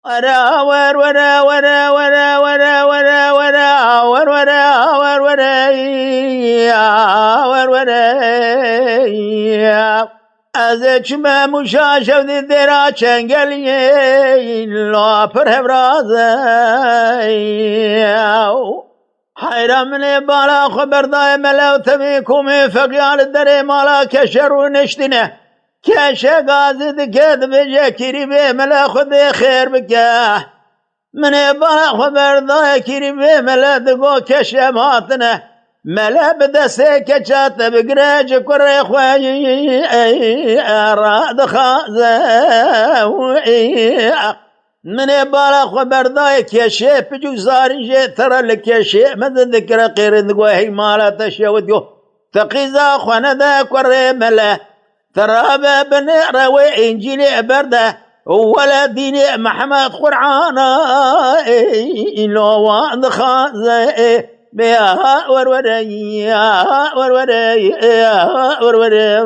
ورا ور ورا ورا ورا ورا ورا ورا ور ورا ور ورا يا ور ورا يا از چما مشاشو دی درا چنگلی لا پر هبراز حیرم نه بالا خبر دای ملو تمی کومی فقیال در مالا کشر و نشتینه کشه گازی دکد بجه کری به ملا خود خیر بکه من بالا خبر دای کری به ملا دگو کشه ماتنه ملا بدسته کچات بگرج کره خواهی راد خازه من بالا خبر دای کشه پجو زارنجه ترى لکشه مدن ذکر قیر دگو هی مالا تشود یو تقیزا خانه دا کره ملا ترى بن روي انجيل برده ولا دين محمد قرآن لو وان خازه بها وروريا وروريا وروريا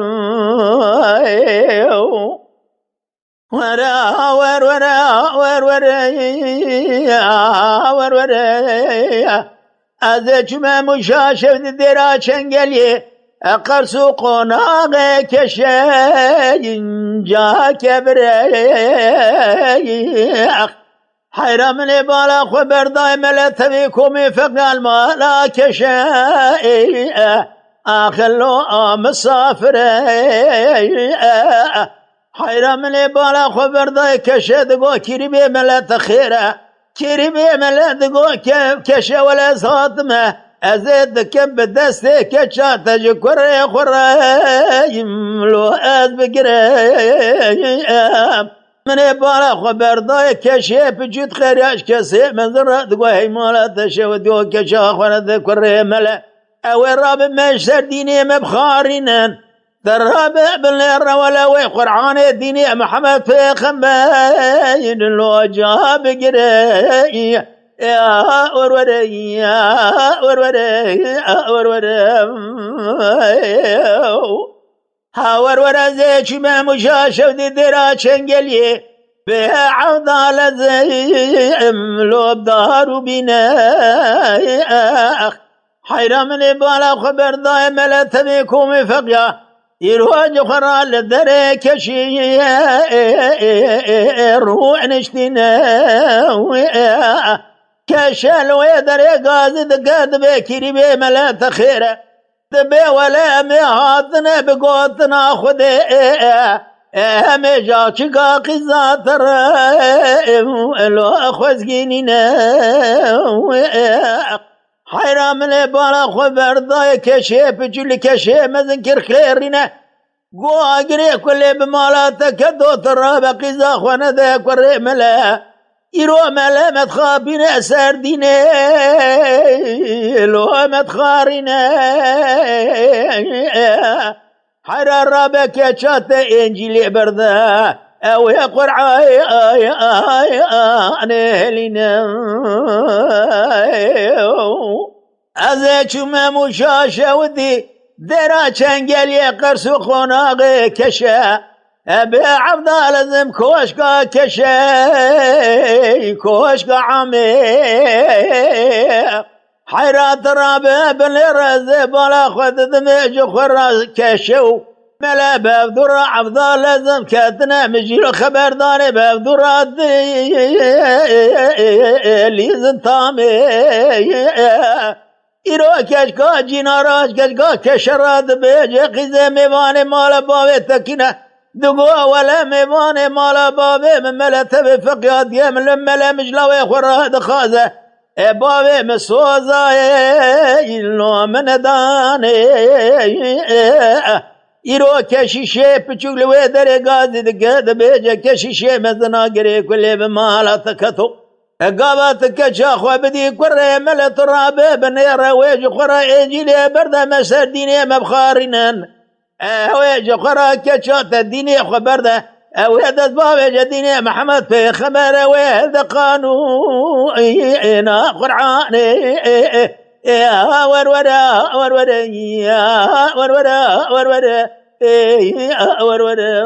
ورا ورورا وروريا وروريا از چما مشاشف درا چنگلی قرصو قناغ کشه اینجا کبره حیرم بالا خبر دای ملتوی کمی فقال مالا کشه آخلو مسافره حیرم بالا خبر دای کشه دگو کری بی ملت خیره کری بی ملت دگو کشه ولا ساتمه ازید کم به دست کچا تجکره خوریم لو از بگریم من بالا خبر دای کشه پجید خیریش کسی منظر دگو هیمالا تشه دیو کچا خورد کره مله او راب مشتر دینی مبخارینن در راب بلنر ولوی قرآن دینی محمد پیغمبر لو جا بگریم يا وروري يا وروري يا وروري ها وروري زي شما مشاشو دي درا چنگلي به عضال زي املو بدارو بينا حيرمني بالا خبر داي ملتمي كومي فقيا يروج خرال دري كشي روح نشتنا كشل ويدري قاعد دقاد بكري بملا تخيره دبي ولا مهاتنا بقوتنا خدي همي جاكا قزاتر لو اخوزقينينا حيرام بالا خبر ضاي كشي بجل كشي مذنكر خيرنا قو اقري كل بمالاتك دو ترى قزا خوانا ذا كوري ملا يرو ملا متخابين أسار ديني لو متخارنا حرار رابك يا شات إنجيلي بردا أو يا قرعاي أنا لنا أذا ما مشاشة ودي درا چنگل يقرس خوناغ كشا أبي عبد لازم كوشكا كشا كوشكا عمي حيرات رابع بالرز بلا خد دمج خراز كشو ملا بابدر عبد لازم كاتنا مجيل خبر داري بابدر ليزن تامي ایرو کشکا جیناراج کشکا کشراد بیجه قیزه میوانه مالا بابه تکینه دگو ولا میوانه مالا بابه مملت بفقیاد یم لملا مجلوه خوراد خازه بابه مسوزه ایلو من دانه ایرو کشیشه پچولوه در گازی دگه بیجه کشیشه مزناگره کلی بمالا تکتو قابات كشا خوابدي كره ملت رابه بنيرا ويج خرا انجيلي بردا مسر ديني مبخارنن ويج خرا كشا تديني خبرده ويدت بابا جديني محمد في خبر ويهد قانون قرآن يا ورورا ورورا يا ورورا ورورا يا ورورا